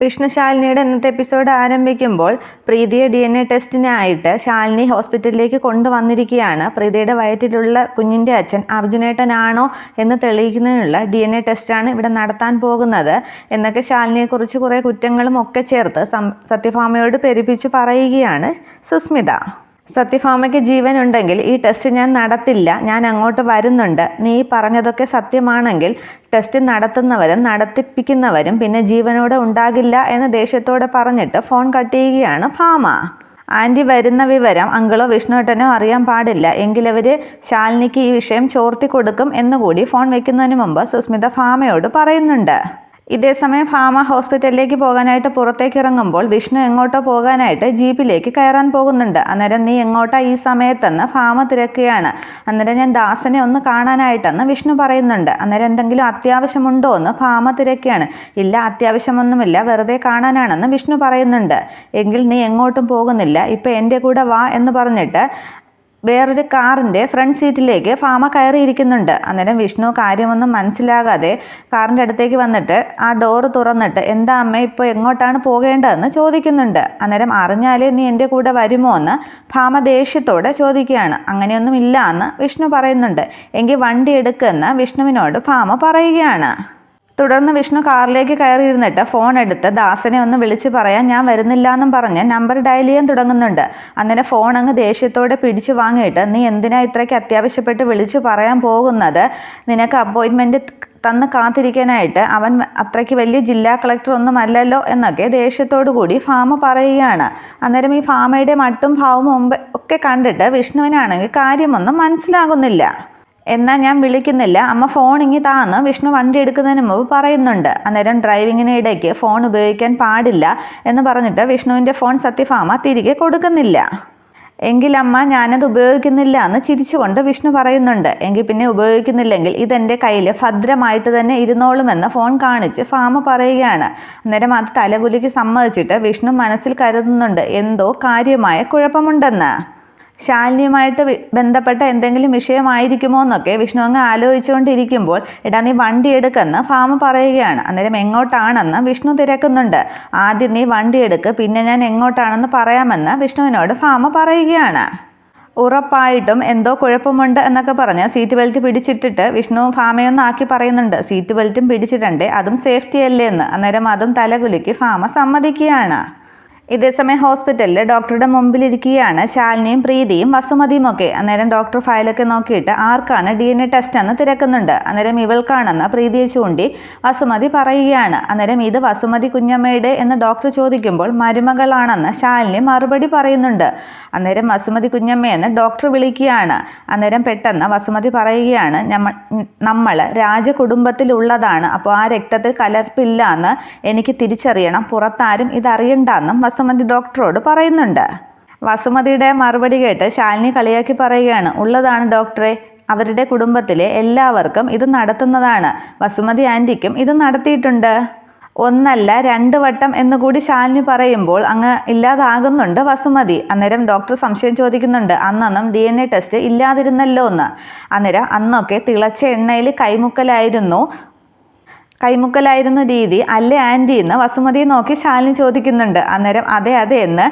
വിഷ്ണു ശാലിനിയുടെ ഇന്നത്തെ എപ്പിസോഡ് ആരംഭിക്കുമ്പോൾ പ്രീതിയെ DNA ടെസ്റ്റിനായിട്ട് ശാലിനി ഹോസ്പിറ്റലിലേക്ക് കൊണ്ടുവന്നിരിക്കുകയാണ്. പ്രീതിയുടെ വയറ്റിലുള്ള കുഞ്ഞിൻ്റെ അച്ഛൻ അർജുനേട്ടനാണോ എന്ന് തെളിയിക്കുന്നതിനുള്ള DNA ടെസ്റ്റാണ് ഇവിടെ നടത്താൻ പോകുന്നത് എന്നൊക്കെ ശാലിനിയെക്കുറിച്ച് കുറേ കുറ്റങ്ങളും ഒക്കെ ചേർത്ത് സത്യഭാമയോട് പെരുപ്പിച്ച് പറയുകയാണ് സുസ്മിത. സത്യഭാമയ്ക്ക് ജീവനുണ്ടെങ്കിൽ ഈ ടെസ്റ്റ് ഞാൻ നടത്തില്ല, ഞാൻ അങ്ങോട്ട് വരുന്നുണ്ട്. നീ പറഞ്ഞതൊക്കെ സത്യമാണെങ്കിൽ ടെസ്റ്റ് നടത്തുന്നവരും നടത്തിപ്പിക്കുന്നവരും പിന്നെ ജീവനോടെ ഉണ്ടാകില്ല എന്ന് ദേഷ്യത്തോടെ പറഞ്ഞിട്ട് ഫോൺ കട്ട് ചെയ്യുകയാണ് ഭാമ. ആൻറ്റി വരുന്ന വിവരം അങ്കിളോ വിഷ്ണുവേട്ടനോ അറിയാൻ പാടില്ല, എങ്കിലവർ ശാലിനിക്ക് ഈ വിഷയം ചോർത്തി കൊടുക്കും എന്നുകൂടി ഫോൺ വെക്കുന്നതിന് മുമ്പ് സുസ്മിത ഭാമയോട് പറയുന്നുണ്ട്. ഇതേസമയം ഭാമ ഹോസ്പിറ്റലിലേക്ക് പോകാനായിട്ട് പുറത്തേക്ക് ഇറങ്ങുമ്പോൾ വിഷ്ണു എങ്ങോട്ടോ പോകാനായിട്ട് ജീപ്പിലേക്ക് കയറാൻ പോകുന്നുണ്ട്. അന്നേരം നീ എങ്ങോട്ടാ ഈ സമയത്തെന്ന് ഭാമ തിരക്കുകയാണ്. അന്നേരം ഞാൻ ദാസനെ ഒന്ന് കാണാനായിട്ടെന്ന് വിഷ്ണു പറയുന്നുണ്ട്. അന്നേരം എന്തെങ്കിലും അത്യാവശ്യമുണ്ടോ എന്ന് ഭാമ തിരക്കുകയാണ്. ഇല്ല, അത്യാവശ്യമൊന്നുമില്ല, വെറുതെ കാണാനാണെന്ന് വിഷ്ണു പറയുന്നുണ്ട്. എങ്കിൽ നീ എങ്ങോട്ടും പോകുന്നില്ല, ഇപ്പം എൻ്റെ കൂടെ വാ എന്ന് പറഞ്ഞിട്ട് വേറൊരു കാറിൻ്റെ ഫ്രണ്ട് സീറ്റിലേക്ക് ഭാമ കയറിയിരിക്കുന്നുണ്ട്. അന്നേരം വിഷ്ണു കാര്യമൊന്നും മനസ്സിലാകാതെ കാറിൻ്റെ അടുത്തേക്ക് വന്നിട്ട് ആ ഡോറ് തുറന്നിട്ട് എന്താ അമ്മ ഇപ്പോൾ എങ്ങോട്ടാണ് പോകേണ്ടതെന്ന് ചോദിക്കുന്നുണ്ട്. അന്നേരം അറിഞ്ഞാലേ നീ എൻ്റെ കൂടെ വരുമോ എന്ന് ഭാമ ദേഷ്യത്തോടെ ചോദിക്കുകയാണ്. അങ്ങനെയൊന്നും ഇല്ല എന്ന് വിഷ്ണു പറയുന്നുണ്ട്. എങ്കിൽ വണ്ടി എടുക്കുമെന്ന് വിഷ്ണുവിനോട് ഭാമ പറയുകയാണ്. തുടർന്ന് വിഷ്ണു കാറിലേക്ക് കയറിയിരുന്നിട്ട് ഫോൺ എടുത്ത് ദാസനെ ഒന്ന് വിളിച്ച് പറയാൻ ഞാൻ വരുന്നില്ല എന്നും പറഞ്ഞ് നമ്പർ ഡയൽ ചെയ്യാൻ തുടങ്ങുന്നുണ്ട്. അന്നേരം ഫോൺ അങ്ങ് ദേഷ്യത്തോടെ പിടിച്ചു വാങ്ങിയിട്ട് നീ എന്തിനാ ഇത്രയ്ക്ക് അത്യാവശ്യപ്പെട്ട് വിളിച്ചു പറയാൻ പോകുന്നത്, നിനക്ക് അപ്പോയിൻമെൻറ്റ് തന്ന് കാത്തിരിക്കാനായിട്ട് അവൻ അത്രയ്ക്ക് വലിയ ജില്ലാ കളക്ടർ ഒന്നും അല്ലല്ലോ എന്നൊക്കെ ദേഷ്യത്തോടു കൂടി ഭാമ പറയുകയാണ്. അന്നേരം ഈ ഭാമയുടെ മട്ടും ഭാവവും മുമ്പ് ഒക്കെ കണ്ടിട്ട് വിഷ്ണുവിനാണെങ്കിൽ കാര്യമൊന്നും മനസ്സിലാകുന്നില്ല. എന്നാൽ ഞാൻ വിളിക്കുന്നില്ല, അമ്മ ഫോൺ ഇങ്ങി താന്ന് വിഷ്ണു വണ്ടി എടുക്കുന്നതിന് മുമ്പ് പറയുന്നുണ്ട്. അന്നേരം ഡ്രൈവിങ്ങിന് ഇടയ്ക്ക് ഫോൺ ഉപയോഗിക്കാൻ പാടില്ല എന്ന് പറഞ്ഞിട്ട് വിഷ്ണുവിൻ്റെ ഫോൺ സത്യഭാമ തിരികെ കൊടുക്കുന്നില്ല. എങ്കിലമ്മ ഞാനത് ഉപയോഗിക്കുന്നില്ല എന്ന് ചിരിച്ചുകൊണ്ട് വിഷ്ണു പറയുന്നുണ്ട്. എങ്കിൽ പിന്നെ ഉപയോഗിക്കുന്നില്ലെങ്കിൽ ഇതെൻ്റെ കയ്യിൽ ഭദ്രമായിട്ട് തന്നെ ഇരുന്നോളുമെന്ന് ഫോൺ കാണിച്ച് ഭാമ പറയുകയാണ്. അന്നേരം അത് തലകുലിക്ക് സമ്മതിച്ചിട്ട് വിഷ്ണു മനസ്സിൽ കരുതുന്നുണ്ട് എന്തോ കാര്യമായ കുഴപ്പമുണ്ടെന്ന്. ശാലിനിയുമായിട്ട് ബന്ധപ്പെട്ട എന്തെങ്കിലും വിഷയമായിരിക്കുമോ എന്നൊക്കെ വിഷ്ണു അങ്ങ് ആലോചിച്ചുകൊണ്ടിരിക്കുമ്പോൾ എടാ നീ വണ്ടി എടുക്കെന്ന് ഭാമ പറയുകയാണ്. അന്നേരം എങ്ങോട്ടാണെന്ന് വിഷ്ണു തിരക്കുന്നുണ്ട്. ആദ്യം നീ വണ്ടി എടുക്ക്, പിന്നെ ഞാൻ എങ്ങോട്ടാണെന്ന് പറയാമെന്ന് വിഷ്ണുവിനോട് ഭാമ പറയുകയാണ്. ഉറപ്പായിട്ടും എന്തോ കുഴപ്പമുണ്ട് എന്നൊക്കെ പറഞ്ഞ് സീറ്റ് ബെൽറ്റ് പിടിച്ചിട്ടിട്ട് വിഷ്ണു ഭാമയൊന്നും ആക്കി പറയുന്നുണ്ട്. സീറ്റ് ബെൽറ്റും പിടിച്ചിട്ടുണ്ട്, അതും സേഫ്റ്റി അല്ലേ എന്ന്. അന്നേരം അതും തലകുലുക്കി ഭാമ സമ്മതിക്കുകയാണ്. ഇതേസമയം ഹോസ്പിറ്റലിൽ ഡോക്ടറുടെ മുമ്പിലിരിക്കുകയാണ് ശാലിനിയും പ്രീതിയും വസുമതിയും ഒക്കെ. അന്നേരം ഡോക്ടർ ഫയലൊക്കെ നോക്കിയിട്ട് ആർക്കാണ് DNA ടെസ്റ്റ് എന്ന് തിരക്കുന്നുണ്ട്. അന്നേരം ഇവൾക്കാണെന്ന് പ്രീതിയെ ചൂണ്ടി വസുമതി പറയുകയാണ്. അന്നേരം ഇത് വസുമതി കുഞ്ഞമ്മയുടെ എന്ന് ഡോക്ടർ ചോദിക്കുമ്പോൾ മരുമകളാണെന്ന് ശാലിനി മറുപടി പറയുന്നുണ്ട്. അന്നേരം വസുമതി കുഞ്ഞമ്മയെന്ന് ഡോക്ടർ വിളിക്കുകയാണ്. അന്നേരം പെട്ടെന്ന് വസുമതി പറയുകയാണ് നമ്മൾ രാജകുടുംബത്തിലുള്ളതാണ്, അപ്പോൾ ആ രക്തത്തിൽ കലർപ്പില്ല എന്ന് എനിക്ക് തിരിച്ചറിയണം, പുറത്താരും ഇതറിയണ്ടെന്നും വസുമതി ഡോക്ടറോട് പറയുന്നുണ്ട്. വസുമതിയുടെ മറുപടി കേട്ട് ശാലിനി കളിയാക്കി പറയുകയാണ്. ഉള്ളതാണ് ഡോക്ടറെ, അവരുടെ കുടുംബത്തിലെ എല്ലാവർക്കും ഇത് നടത്തുന്നതാണ്, വസുമതി ആൻറ്റിക്കും ഇത് നടത്തിയിട്ടുണ്ട്. ഒന്നല്ല 2 വട്ടം എന്നുകൂടി ശാലിനി പറയുമ്പോൾ അങ്ങ് ഇല്ലാതാകുന്നുണ്ട് വസുമതി. അന്നേരം ഡോക്ടർ സംശയം ചോദിക്കുന്നുണ്ട്. അന്നൊന്നും DNA ടെസ്റ്റ് ഇല്ലാതിരുന്നല്ലോ എന്ന്. അന്നേരം അന്നൊക്കെ തിളച്ച എണ്ണയിൽ കൈമുക്കലായിരുന്നു രീതി അല്ലേ ആൻറ്റി എന്ന് വസുമതിയെ നോക്കി ശാലിനി ചോദിക്കുന്നുണ്ട്. അന്നേരം അതെ എന്ന്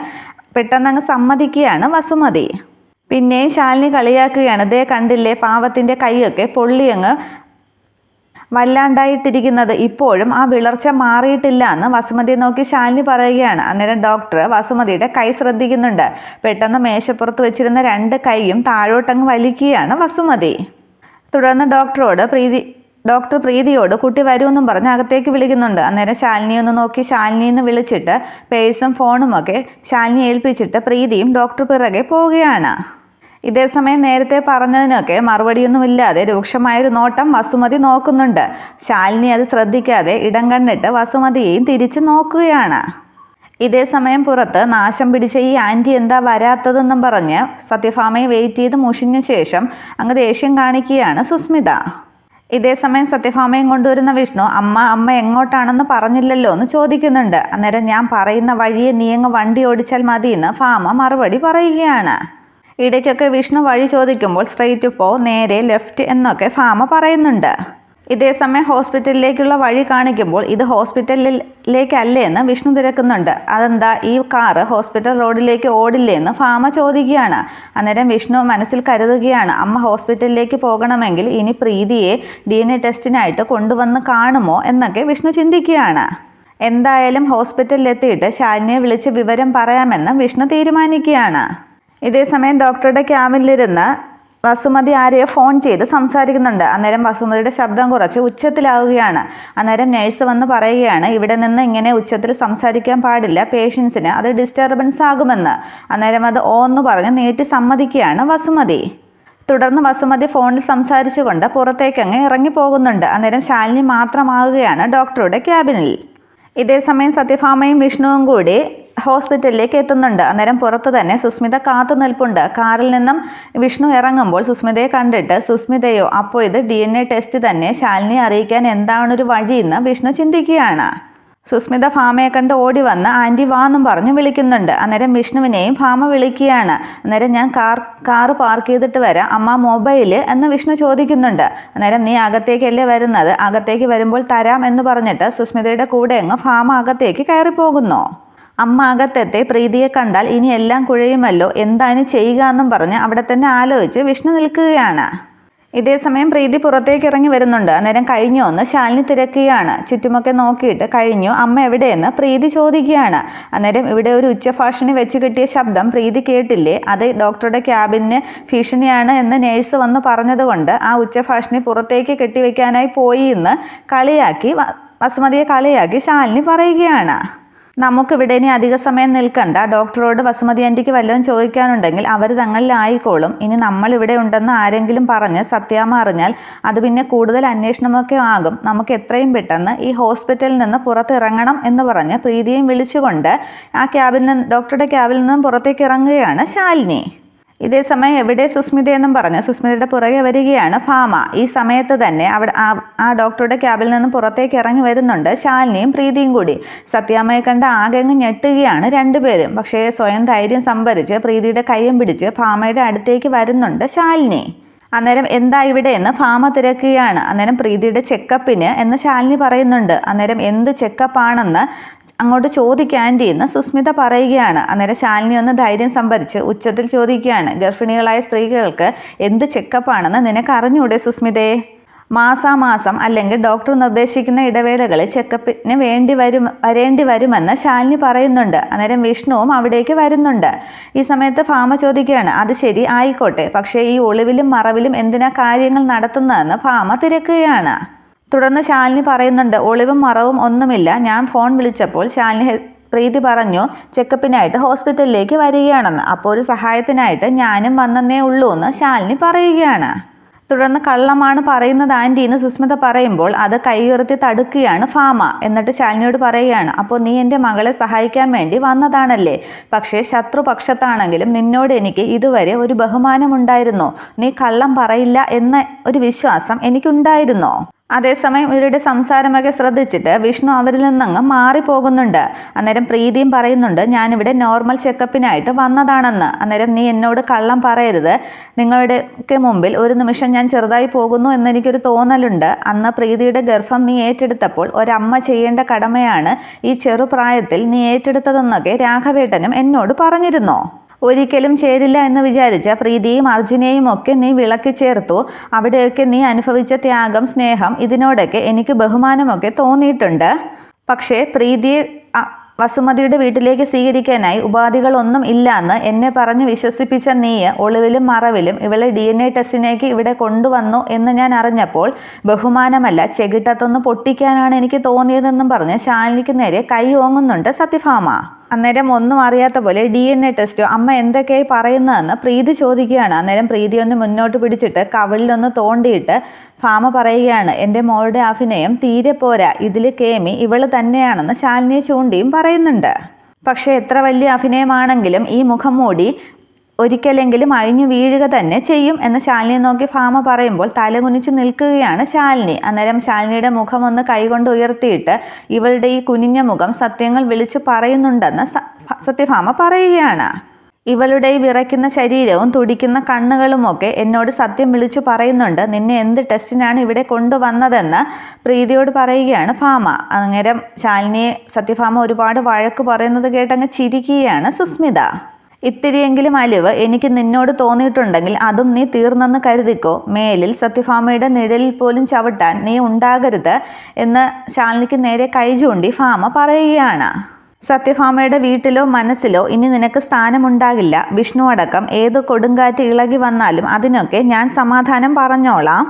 പെട്ടെന്ന് അങ്ങ് സമ്മതിക്കുകയാണ് വസുമതി. പിന്നെയും ശാലിനി കളിയാക്കുകയാണ്. ദേ കണ്ടില്ലേ, പാവത്തിൻ്റെ കൈയൊക്കെ പൊള്ളിയങ്ങ് വല്ലാണ്ടായിട്ടിരിക്കുന്നത്, ഇപ്പോഴും ആ വിളർച്ച മാറിയിട്ടില്ല എന്ന് വസുമതിയെ നോക്കി ശാലിനി പറയുകയാണ്. അന്നേരം ഡോക്ടർ വസുമതിയുടെ കൈ ശ്രദ്ധിക്കുന്നുണ്ട്. പെട്ടെന്ന് മേശപ്പുറത്ത് വെച്ചിരുന്ന 2 കൈയും താഴോട്ടങ്ങ് വലിക്കുകയാണ് വസുമതി. തുടർന്ന് ഡോക്ടർ പ്രീതിയോട് കുട്ടി വരുമെന്നും പറഞ്ഞ് അകത്തേക്ക് വിളിക്കുന്നുണ്ട്. അന്നേരം ശാലിനിയെ ഒന്ന് നോക്കി ശാലിനിന്ന് വിളിച്ചിട്ട് പേഴ്സും ഫോണുമൊക്കെ ശാലിനി ഏൽപ്പിച്ചിട്ട് പ്രീതിയും ഡോക്ടർ പിറകെ പോവുകയാണ്. ഇതേസമയം നേരത്തെ പറഞ്ഞതിനൊക്കെ മറുപടിയൊന്നുമില്ലാതെ രൂക്ഷമായൊരു നോട്ടം വസുമതി നോക്കുന്നുണ്ട്. ശാലിനി അത് ശ്രദ്ധിക്കാതെ ഇടം കണ്ടിട്ട് വസുമതിയെയും തിരിച്ചു നോക്കുകയാണ്. ഇതേസമയം പുറത്ത് നാശം പിടിച്ച ഈ ആൻറ്റി എന്താ വരാത്തതെന്നും പറഞ്ഞ് സത്യഭാമയെ വെയിറ്റ് ചെയ്ത് മുഷിഞ്ഞ ശേഷം അങ്ങ് ദേഷ്യം കാണിക്കുകയാണ് സുസ്മിത. ഇതേസമയം സത്യഭാമയും കൊണ്ടുവരുന്ന വിഷ്ണു അമ്മ എങ്ങോട്ടാണെന്ന് പറഞ്ഞില്ലല്ലോ എന്ന് ചോദിക്കുന്നുണ്ട്. അന്നേരം ഞാൻ പറയുന്ന വഴിയെ നീ അങ്ങ് വണ്ടി ഓടിച്ചാൽ മതി എന്ന് ഭാമ മറുപടി പറയുകയാണ്. ഇടയ്ക്കൊക്കെ വിഷ്ണു വഴി ചോദിക്കുമ്പോൾ സ്ട്രെയിറ്റ് പോ, നേരെ ലെഫ്റ്റ് എന്നൊക്കെ ഭാമ പറയുന്നുണ്ട്. ഇതേസമയം ഹോസ്പിറ്റലിലേക്കുള്ള വഴി കാണിക്കുമ്പോൾ ഇത് ഹോസ്പിറ്റലിലേക്കല്ലേ എന്ന് വിഷ്ണു തിരക്കുന്നുണ്ട്. അതെന്താ ഈ കാറ് ഹോസ്പിറ്റൽ റോഡിലേക്ക് ഓടില്ലേ എന്ന് ഭാമ ചോദിക്കുകയാണ്. അന്നേരം വിഷ്ണു മനസ്സിൽ കരുതുകയാണ്, അമ്മ ഹോസ്പിറ്റലിലേക്ക് പോകണമെങ്കിൽ ഇനി പ്രീതിയെ DNA ടെസ്റ്റിനായിട്ട് കൊണ്ടുവന്ന് കാണുമോ എന്നൊക്കെ വിഷ്ണു ചിന്തിക്കുകയാണ്. എന്തായാലും ഹോസ്പിറ്റലിലെത്തിയിട്ട് ശാലിനിയെ വിളിച്ച് വിവരം പറയാമെന്ന് വിഷ്ണു തീരുമാനിക്കുകയാണ്. ഇതേസമയം ഡോക്ടറുടെ ക്യാബിനിലിരുന്ന് വസുമതി ആരെയോ ഫോൺ ചെയ്ത് സംസാരിക്കുന്നുണ്ട്. അന്നേരം വസുമതിയുടെ ശബ്ദം കുറച്ച് ഉച്ചത്തിലാവുകയാണ്. അന്നേരം നേഴ്സ് വന്ന് പറയുകയാണ്, ഇവിടെ നിന്ന് ഇങ്ങനെ ഉച്ചത്തിൽ സംസാരിക്കാൻ പാടില്ല, പേഷ്യൻസിന് അത് ഡിസ്റ്റർബൻസ് ആകുമെന്ന്. അന്നേരം അത് എന്ന് പറഞ്ഞ് നീട്ടി സമ്മതിക്കുകയാണ് വസുമതി. തുടർന്ന് വസുമതി ഫോണിൽ സംസാരിച്ചുകൊണ്ട് പുറത്തേക്കങ്ങ് ഇറങ്ങിപ്പോകുന്നുണ്ട്. അന്നേരം ശാലിനി മാത്രമാവുകയാണ് ഡോക്ടറുടെ ക്യാബിനിൽ. ഇതേസമയം സത്യഭാമയും വിഷ്ണുവും കൂടി ഹോസ്പിറ്റലിലേക്ക് എത്തുന്നുണ്ട്. അന്നേരം പുറത്ത് തന്നെ സുസ്മിത കാത്തു നിൽപ്പുണ്ട്. കാറിൽ നിന്നും വിഷ്ണു ഇറങ്ങുമ്പോൾ സുസ്മിതയെ കണ്ടിട്ട്, സുസ്മിതയോ അപ്പോൾ ഇത് DNA ടെസ്റ്റ് തന്നെ, ശാലിനിയെ അറിയിക്കാൻ എന്താണൊരു വഴിയെന്ന് വിഷ്ണു ചിന്തിക്കുകയാണ്. സുസ്മിത ഭാമയെ കണ്ട് ഓടി വന്ന് ആൻറ്റി വാന്നും പറഞ്ഞ് വിളിക്കുന്നുണ്ട്. അന്നേരം വിഷ്ണുവിനെയും ഭാമ വിളിക്കുകയാണ്. അന്നേരം ഞാൻ കാറ് പാർക്ക് ചെയ്തിട്ട് വരാം, അമ്മ മൊബൈല് എന്ന് വിഷ്ണു ചോദിക്കുന്നുണ്ട്. അന്നേരം നീ അകത്തേക്കല്ലേ വരുന്നത്, അകത്തേക്ക് വരുമ്പോൾ തരാം എന്ന് പറഞ്ഞിട്ട് സുസ്മിതയുടെ കൂടെ അങ്ങ് ഭാമ അകത്തേക്ക് കയറിപ്പോകുന്നു. അമ്മ അകത്തെത്തി പ്രീതിയെ കണ്ടാൽ ഇനി എല്ലാം കുഴയുമല്ലോ, എന്താണ് ചെയ്യുക എന്നും പറഞ്ഞ് അവിടെ തന്നെ ആലോചിച്ച് വിഷ്ണു നിൽക്കുകയാണ്. ഇതേസമയം പ്രീതി പുറത്തേക്ക് ഇറങ്ങി വരുന്നുണ്ട്. അന്നേരം കഴിഞ്ഞോ എന്ന് ശാലിനി തിരക്കുകയാണ്. ചുറ്റുമൊക്കെ നോക്കിയിട്ട് കഴിഞ്ഞു, അമ്മ എവിടെയെന്ന് പ്രീതി ചോദിക്കുകയാണ്. അന്നേരം ഇവിടെ ഒരു ഉച്ചഭാഷിണി വെച്ച് കിട്ടിയ ശബ്ദം പ്രീതി കേട്ടില്ലേ, അത് ഡോക്ടറുടെ ക്യാബിന് ഭീഷണിയാണ് എന്ന് നേഴ്സ് വന്ന് പറഞ്ഞതുകൊണ്ട് ആ ഉച്ചഭാഷിണി പുറത്തേക്ക് കെട്ടിവെക്കാനായി പോയി എന്ന് വസുമതിയെ കളിയാക്കി ശാലിനി പറയുകയാണ്. നമുക്കിവിടെ ഇനി അധിക സമയം നിൽക്കണ്ട, ഡോക്ടറോട് വസുമതി ആൻറ്റിക്ക് വല്ലതും ചോദിക്കാനുണ്ടെങ്കിൽ അവർ തങ്ങളിലായിക്കോളും. ഇനി നമ്മൾ ഇവിടെ ഉണ്ടെന്ന് ആരെങ്കിലും പറഞ്ഞ് സത്യാമ്മ അറിഞ്ഞാൽ അത് പിന്നെ കൂടുതൽ അന്വേഷണമൊക്കെ ആകും. നമുക്ക് എത്രയും പെട്ടെന്ന് ഈ ഹോസ്പിറ്റലിൽ നിന്ന് പുറത്തിറങ്ങണം എന്ന് പറഞ്ഞ് പ്രീതിയെയും വിളിച്ചുകൊണ്ട് ഡോക്ടറുടെ ക്യാബിൽ നിന്നും പുറത്തേക്ക് ഇറങ്ങുകയാണ് ശാലിനി. ഇതേസമയം എവിടെ സുസ്മിത എന്നും പറഞ്ഞ് സുസ്മിതയുടെ പുറകെ വരികയാണ് ഭാമ. ഈ സമയത്ത് തന്നെ അവിടെ ആ ഡോക്ടറുടെ ക്യാബിൽ നിന്നും പുറത്തേക്ക് ഇറങ്ങി വരുന്നുണ്ട് ശാലിനിയും പ്രീതിയും കൂടി. സത്യാമ്മയെ കണ്ട് ആകെ അങ്ങ് ഞെട്ടുകയാണ് രണ്ടുപേരും. പക്ഷേ സ്വയം ധൈര്യം സംഭരിച്ച് പ്രീതിയുടെ കൈയും പിടിച്ച് ഭാമയുടെ അടുത്തേക്ക് വരുന്നുണ്ട് ശാലിനി. അന്നേരം എന്താ ഇവിടെ എന്ന് ഭാമ തിരക്കുകയാണ്. അന്നേരം പ്രീതിയുടെ ചെക്കപ്പിന് എന്ന് ശാലിനി പറയുന്നുണ്ട്. അന്നേരം എന്ത് ചെക്കപ്പാണെന്ന് അങ്ങോട്ട് ചോദിക്കാൻറ്റി എന്ന് സുസ്മിത പറയുകയാണ്. അന്നേരം ശാലിനി ഒന്ന് ധൈര്യം സംഭരിച്ച് ഉച്ചത്തിൽ ചോദിക്കുകയാണ്, ഗർഭിണികളായ സ്ത്രീകൾക്ക് എന്ത് ചെക്കപ്പാണെന്ന് നിനക്ക് അറിഞ്ഞൂടെ സുസ്മിതയെ? മാസാമാസം അല്ലെങ്കിൽ ഡോക്ടർ നിർദ്ദേശിക്കുന്ന ഇടവേളകളിൽ ചെക്കപ്പിന് വരേണ്ടി വരുമെന്ന് ശാലിനി പറയുന്നുണ്ട്. അന്നേരം വിഷ്ണുവും അവിടേക്ക് വരുന്നുണ്ട്. ഈ സമയത്ത് ഭാമ ചോദിക്കുകയാണ്, അത് ശരി ആയിക്കോട്ടെ, പക്ഷേ ഈ ഒളിവിലും മറവിലും എന്തിനാ കാര്യങ്ങൾ നടത്തുന്നതെന്ന് ഭാമ തിരക്കുകയാണ്. തുടർന്ന് ശാലിനി പറയുന്നുണ്ട്, ഒളിവും മറവും ഒന്നുമില്ല, ഞാൻ ഫോൺ വിളിച്ചപ്പോൾ പ്രീതി പറഞ്ഞു ചെക്കപ്പിനായിട്ട് ഹോസ്പിറ്റലിലേക്ക് വരികയാണെന്ന്, അപ്പോൾ ഒരു സഹായത്തിനായിട്ട് ഞാനും വന്നേ ഉള്ളൂ എന്ന് ശാലിനി പറയുകയാണ്. തുടർന്ന് കള്ളമാണ് പറയുന്നത് ആൻറ്റി എന്ന് സുസ്മിത പറയുമ്പോൾ അത് കൈയുയർത്തി തടുക്കുകയാണ് ഭാമ. എന്നിട്ട് ശാലിനിയോട് പറയുകയാണ്, അപ്പോൾ നീ എൻ്റെ മകളെ സഹായിക്കാൻ വേണ്ടി വന്നതാണല്ലേ, പക്ഷേ ശത്രുപക്ഷത്താണെങ്കിലും നിന്നോട് എനിക്ക് ഇതുവരെ ഒരു ബഹുമാനമുണ്ടായിരുന്നു, നീ കള്ളം പറയില്ല എന്ന ഒരു വിശ്വാസം എനിക്കുണ്ടായിരുന്നോ? അതേസമയം ഇവരുടെ സംസാരമൊക്കെ ശ്രദ്ധിച്ചിട്ട് വിഷ്ണു അവരിൽ നിന്നങ്ങ് മാറിപ്പോകുന്നുണ്ട്. അന്നേരം പ്രീതിയും പറയുന്നുണ്ട്, ഞാനിവിടെ നോർമൽ ചെക്കപ്പിനായിട്ട് വന്നതാണെന്ന്. അന്നേരം നീ എന്നോട് കള്ളം പറയരുത്, നിങ്ങളുടെയൊക്കെ മുമ്പിൽ ഒരു നിമിഷം ഞാൻ ചെറുതായി പോകുന്നു എന്നെനിക്കൊരു തോന്നലുണ്ട്. അന്ന് പ്രീതിയുടെ ഗർഭം നീ ഏറ്റെടുത്തപ്പോൾ ഒരമ്മ ചെയ്യേണ്ട കടമയാണ് ഈ ചെറുപ്രായത്തിൽ നീ ഏറ്റെടുത്തതെന്നൊക്കെ രാഘവേട്ടനും എന്നോട് പറഞ്ഞിരുന്നോ? ഒരിക്കലും ചേരില്ല എന്ന് വിചാരിച്ച പ്രീതിയും അർജുനെയും ഒക്കെ നീ വിളക്കി ചേർത്തു. അവിടെയൊക്കെ നീ അനുഭവിച്ച ത്യാഗം, സ്നേഹം, ഇതിനോടൊക്കെ എനിക്ക് ബഹുമാനമൊക്കെ തോന്നിയിട്ടുണ്ട്. പക്ഷേ പ്രീതിയെ വസുമതിയുടെ വീട്ടിലേക്ക് സ്വീകരിക്കാനായി ഉപാധികളൊന്നും ഇല്ലാന്ന് എന്നെ പറഞ്ഞ് വിശ്വസിപ്പിച്ച നീ ഒളിവിലും മറവിലും ഇവളെ DNA ടെസ്റ്റിനേക്ക് ഇവിടെ കൊണ്ടുവന്നു എന്ന് ഞാൻ അറിഞ്ഞപ്പോൾ ബഹുമാനമല്ല ചെകിട്ടത്തൊന്ന് പൊട്ടിക്കാനാണ് എനിക്ക് തോന്നിയതെന്നും പറഞ്ഞ് ശാലിനിക്ക് നേരെ കൈ ഓങ്ങുന്നുണ്ട് സത്യഭാമ. അന്നേരം ഒന്നും അറിയാത്ത പോലെ DNA ടെസ്റ്റോ അമ്മ എന്തൊക്കെയായി പറയുന്നതെന്ന് പ്രീതി ചോദിക്കുകയാണ്. അന്നേരം പ്രീതി ഒന്ന് മുന്നോട്ട് പിടിച്ചിട്ട് കവിളിലൊന്ന് തോണ്ടിയിട്ട് ഭാമ പറയുകയാണ്, എൻ്റെ മോളുടെ അഭിനയം തീരെ പോരാ, ഇതിൽ കേമി ഇവള് തന്നെയാണെന്ന് ശാലിനിയെ ചൂണ്ടിയും പറയുന്നുണ്ട്. പക്ഷേ എത്ര വലിയ അഭിനയമാണെങ്കിലും ഈ മുഖം മൂടി ഒരിക്കലെങ്കിലും അഴിഞ്ഞു വീഴുക തന്നെ ചെയ്യും എന്ന് ശാലിനിയെ നോക്കി ഭാമ പറയുമ്പോൾ തലകുനിച്ച് നിൽക്കുകയാണ് ശാലിനി. അന്നേരം ശാലിനിയുടെ മുഖം ഒന്ന് കൈകൊണ്ട് ഉയർത്തിയിട്ട് ഇവളുടെ ഈ കുനിഞ്ഞ മുഖം സത്യങ്ങൾ വിളിച്ചു പറയുന്നുണ്ടെന്ന് സത്യഭാമ പറയുകയാണ്. ഇവളുടെ ഈ വിറയ്ക്കുന്ന ശരീരവും തുടിക്കുന്ന കണ്ണുകളുമൊക്കെ എന്നോട് സത്യം വിളിച്ചു പറയുന്നുണ്ട്. നിന്നെ എന്ത് ടെസ്റ്റിനാണ് ഇവിടെ കൊണ്ടുവന്നതെന്ന് പ്രീതിയോട് പറയുകയാണ് ഭാമ. അന്നേരം ശാലിനിയെ സത്യഭാമ ഒരുപാട് വഴക്ക് പറയുന്നത് കേട്ടങ്ങ് ചിരിക്കുകയാണ് സുസ്മിത. ഇത്തിരിയെങ്കിലും അലിവ് എനിക്ക് നിന്നോട് തോന്നിയിട്ടുണ്ടെങ്കിൽ അതും നീ തീർന്നെന്ന് കരുതിക്കോ. മേലിൽ സത്യഭാമയുടെ നിഴലിൽ പോലും ചവിട്ടാൻ നീ ഉണ്ടാകരുത് എന്ന് ശാലിനിക്ക് നേരെ കൈ ചൂണ്ടി ഭാമ പറയുകയാണ്. സത്യഭാമയുടെ വീട്ടിലോ മനസ്സിലോ ഇനി നിനക്ക് സ്ഥാനമുണ്ടാകില്ല. വിഷ്ണു അടക്കം ഏത് കൊടുങ്കാറ്റ് ഇളകി വന്നാലും അതിനൊക്കെ ഞാൻ സമാധാനം പറഞ്ഞോളാം.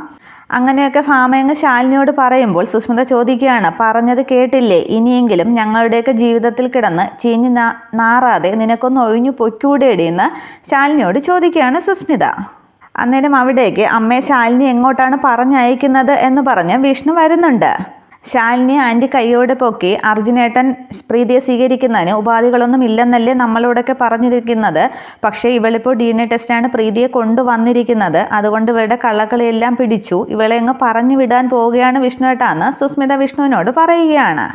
അങ്ങനെയൊക്കെ ഭാമയങ്ങ് ശാലിനിയോട് പറയുമ്പോൾ സുസ്മിത ചോദിക്കുകയാണ്, പറഞ്ഞത് കേട്ടില്ലേ? ഇനിയെങ്കിലും ഞങ്ങളുടെയൊക്കെ ജീവിതത്തിൽ കിടന്ന് ചീഞ്ഞ് നാറാതെ നിനക്കൊന്ന് ഒഴിഞ്ഞു പൊയ്ക്കൂടേടിയെന്ന് ശാലിനിയോട് ചോദിക്കുകയാണ് സുസ്മിത. അന്നേരം അവിടേക്ക് അമ്മയെ ശാലിനി എങ്ങോട്ടാണ് പറഞ്ഞയക്കുന്നത് എന്ന് പറഞ്ഞ് വിഷ്ണു വരുന്നുണ്ട്. ശാലിനി ആൻറ്റി കൈയോടെ പൊക്കി അർജുനേട്ടൻ പ്രീതിയെ സ്വീകരിക്കുന്നതിന് ഉപാധികളൊന്നും ഇല്ലെന്നല്ലേ നമ്മളോടൊക്കെ പറഞ്ഞിരിക്കുന്നത്. പക്ഷേ ഇവളിപ്പോൾ DNA ടെസ്റ്റാണ് പ്രീതിയെ കൊണ്ടുവന്നിരിക്കുന്നത്. അതുകൊണ്ട് ഇവളുടെ കള്ളക്കളിയെല്ലാം പിടിച്ചു. ഇവളെ അങ്ങ് പറഞ്ഞു വിടാൻ പോവുകയാണ് വിഷ്ണുവേട്ടാന്ന് സുസ്മിത വിഷ്ണുവിനോട് പറയുകയാണ്.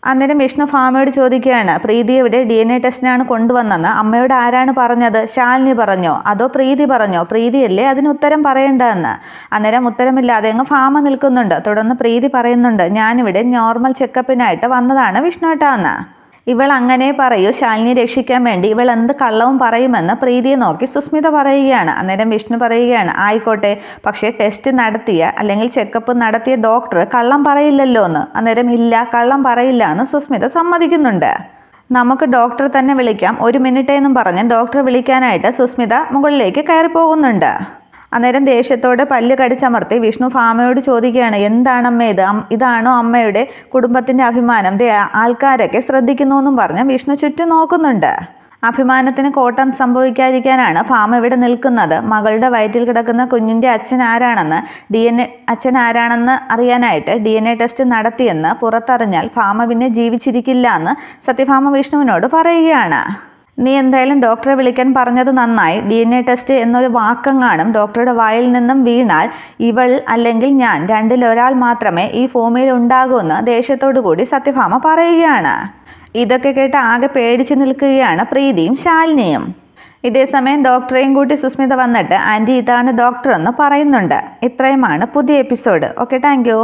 അന്നേരം വിഷ്ണു ഭാമയോട് ചോദിക്കുകയാണ്, പ്രീതി ഇവിടെ DNA ടെസ്റ്റിനാണ് കൊണ്ടുവന്നെന്ന് അമ്മയോട് ആരാണ് പറഞ്ഞത്? ശാലിനി പറഞ്ഞോ അതോ പ്രീതി പറഞ്ഞോ? പ്രീതിയല്ലേ അതിന് ഉത്തരം പറയേണ്ടതെന്ന്. അന്നേരം ഉത്തരമില്ലാതെ അങ്ങ് ഭാമ നിൽക്കുന്നുണ്ട്. തുടർന്ന് പ്രീതി പറയുന്നുണ്ട്, ഞാനിവിടെ നോർമൽ ചെക്കപ്പിനായിട്ട് വന്നതാണ് വിഷ്ണുവേട്ടാന്ന്. ഇവൾ അങ്ങനെ പറയൂ. ശാലിനി രക്ഷിക്കാൻ വേണ്ടി ഇവൾ എന്ത് കള്ളവും പറയുമെന്ന് പ്രീതിയെ നോക്കി സുസ്മിത പറയുകയാണ്. അന്നേരം വിഷ്ണു പറയുകയാണ്, ആയിക്കോട്ടെ, പക്ഷേ ടെസ്റ്റ് നടത്തിയ അല്ലെങ്കിൽ ചെക്കപ്പ് നടത്തിയ ഡോക്ടർ കള്ളം പറയില്ലല്ലോ എന്ന്. അന്നേരം ഇല്ല, കള്ളം പറയില്ല എന്ന് സുസ്മിത സമ്മതിക്കുന്നുണ്ട്. നമുക്ക് ഡോക്ടറെ തന്നെ വിളിക്കാം, 1 മിനിറ്റ് എന്നും പറഞ്ഞ് ഡോക്ടറെ വിളിക്കാനായിട്ട് സുസ്മിത മുകളിലേക്ക് കയറി പോകുന്നുണ്ട്. അന്നേരം ദേഷ്യത്തോടെ പല്ല് കടിച്ചമർത്തി വിഷ്ണു ഭാമയോട് ചോദിക്കുകയാണ്, എന്താണമ്മേ ഇത്? ഇതാണോ അമ്മയുടെ കുടുംബത്തിൻ്റെ അഭിമാനം? ആൾക്കാരൊക്കെ ശ്രദ്ധിക്കുന്നു എന്നും പറഞ്ഞ് വിഷ്ണു ചുറ്റും നോക്കുന്നുണ്ട്. അഭിമാനത്തിന് കോട്ടം സംഭവിക്കാതിരിക്കാനാണ് ഭാമ ഇവിടെ നിൽക്കുന്നത്. മകളുടെ വയറ്റിൽ കിടക്കുന്ന കുഞ്ഞിൻ്റെ അച്ഛൻ ആരാണെന്ന് അറിയാനായിട്ട് DNA ടെസ്റ്റ് നടത്തിയെന്ന് പുറത്തറിഞ്ഞാൽ ഭാമ പിന്നെ ജീവിച്ചിരിക്കില്ല എന്ന് സത്യഭാമ വിഷ്ണുവിനോട് പറയുകയാണ്. നീ എന്തായാലും ഡോക്ടറെ വിളിക്കാൻ പറഞ്ഞത് നന്നായി. DNA ടെസ്റ്റ് എന്നൊരു വാക്കെങ്ങാനും ഡോക്ടറുടെ വായിൽ നിന്നും വീണാൽ ഇവൾ അല്ലെങ്കിൽ ഞാൻ രണ്ടിൽ ഒരാൾ മാത്രമേ ഈ ഭൂമിയിൽ ഉണ്ടാകൂന്ന് ദേഷ്യത്തോടു കൂടി സത്യഭാമ പറയുകയാണ്. ഇതൊക്കെ കേട്ട് ആകെ പേടിച്ച് നിൽക്കുകയാണ് പ്രീതിയും ശാലിനിയും. ഇതേസമയം ഡോക്ടറെയും കൂട്ടി സുസ്മിത വന്നിട്ട് ആൻറ്റി ഇതാണ് ഡോക്ടർ എന്ന് പറയുന്നുണ്ട്. ഇത്രയുമാണ് പുതിയ എപ്പിസോഡ്. Okay, thank you.